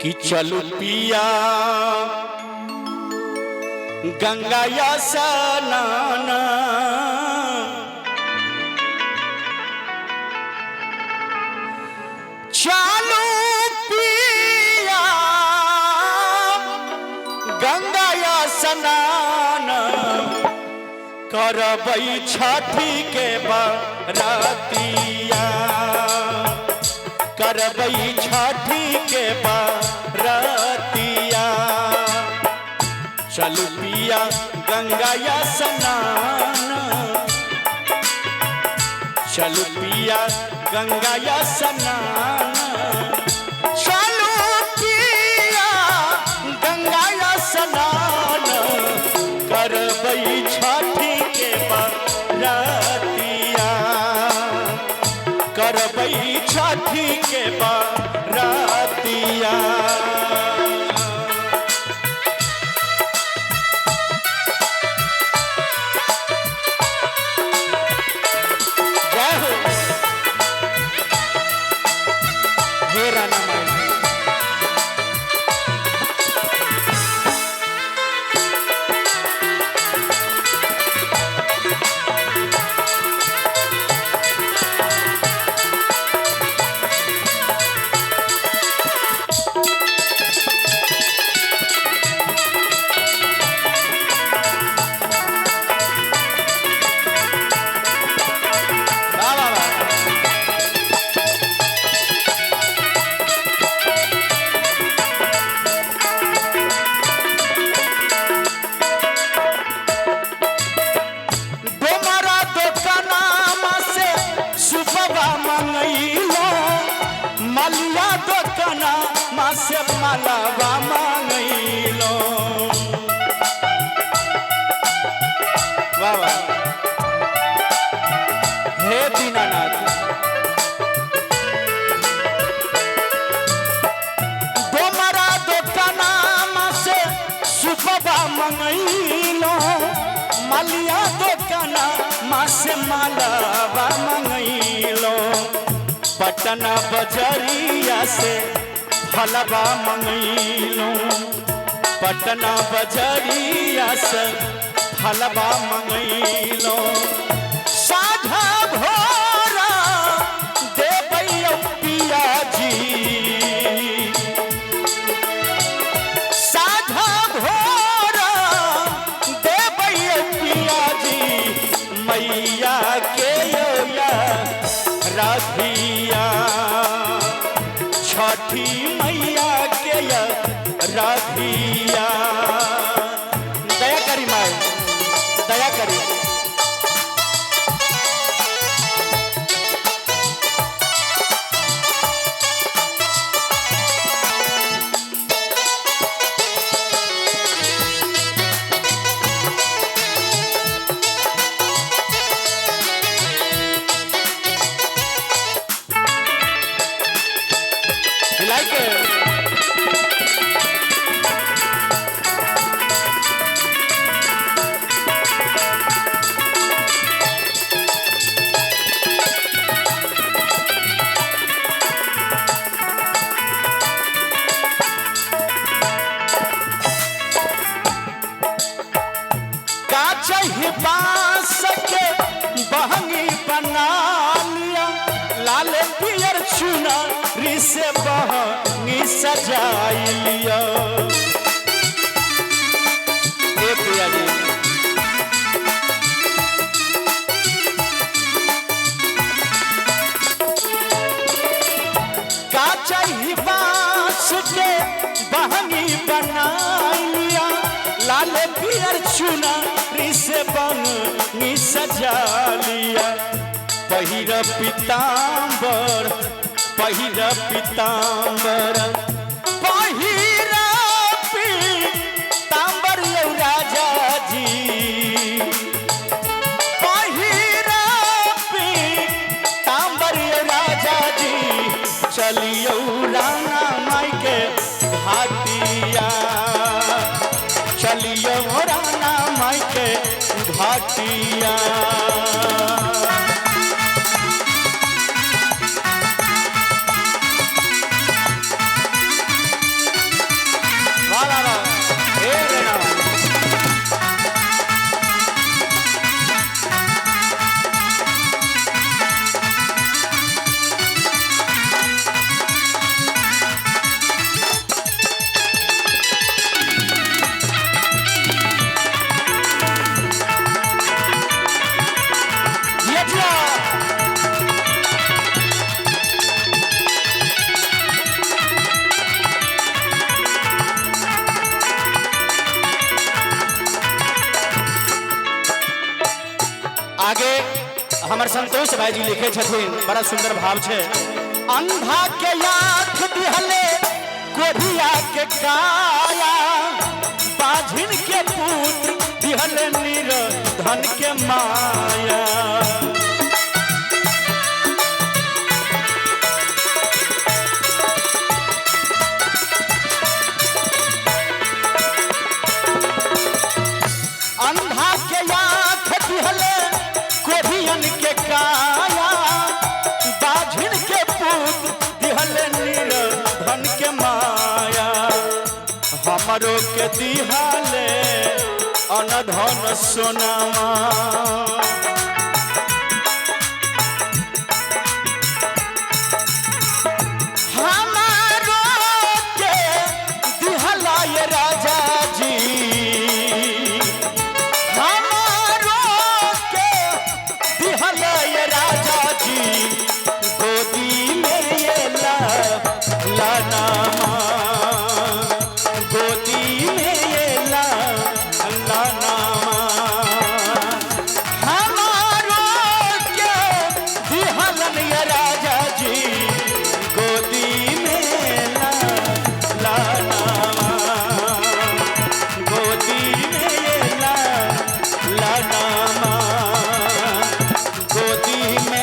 कि चलू पिया गंगा या स्नान चलू पिया गंगा या स्नान करबई छठी के बरतिया करबई छठी के बरतिया चलू पिया गंगा या स्नान चलू पिया गंगा या स्नान चलू पिया गंगा या स्नान करबई छठी के बरतिया करबई छठी के बरतिया मलिया दोकना मासे मालावा मांगलो बाबा हे दीनानाथ डोमरा दोकना मासे सुपवा मांगलो मलिया दोकना मासे मालावा मांगलो पटना बजरिया से फलवा मंगलो पटना बजरिया से फलवा मंगलो साधा भोरा देवैया पिया जी साधा भोरा देवैया पिया जी मैया के राधिया छठी मैया के राधिया दया करी माँ दया करी बांस के बहंगी बना लिया लाल पियर चुनरी से बहंगी सजाई लिया पिया जी काचही बांस के बहंगी बना लिया लाल पियर चुनरी से बहंगी सजा लिया पहिर पीताम्बर पहिर पीताम्बर पहिर पीताम्बर यौ राजा जी पहिर पीताम्बर यौ राजा जी चलियो राना माई के घाटिया चलियो राना माई के घाटिया हमार संतोष भाई जी लिखे छथिन बड़ा सुंदर भाव छे। अंधा के आँख दिहले कोढ़िया के काया, बाझिन के पुत्र दिहले निर्धन के माया। अंधा के आँख दिहले कोढ़ियन के काया, बाझिन के पुत्र दिहले निर्धन के माया। हमरो के दिहले अनधन सोनामा, हमारो के दिहला ये राजा जी, गोदी में ये लानामा, गोदी में ये लानामा। हमारो के दिहलन ये राजा जी, गोदी में लानामा, गोदी में ये लानामा, गोदी में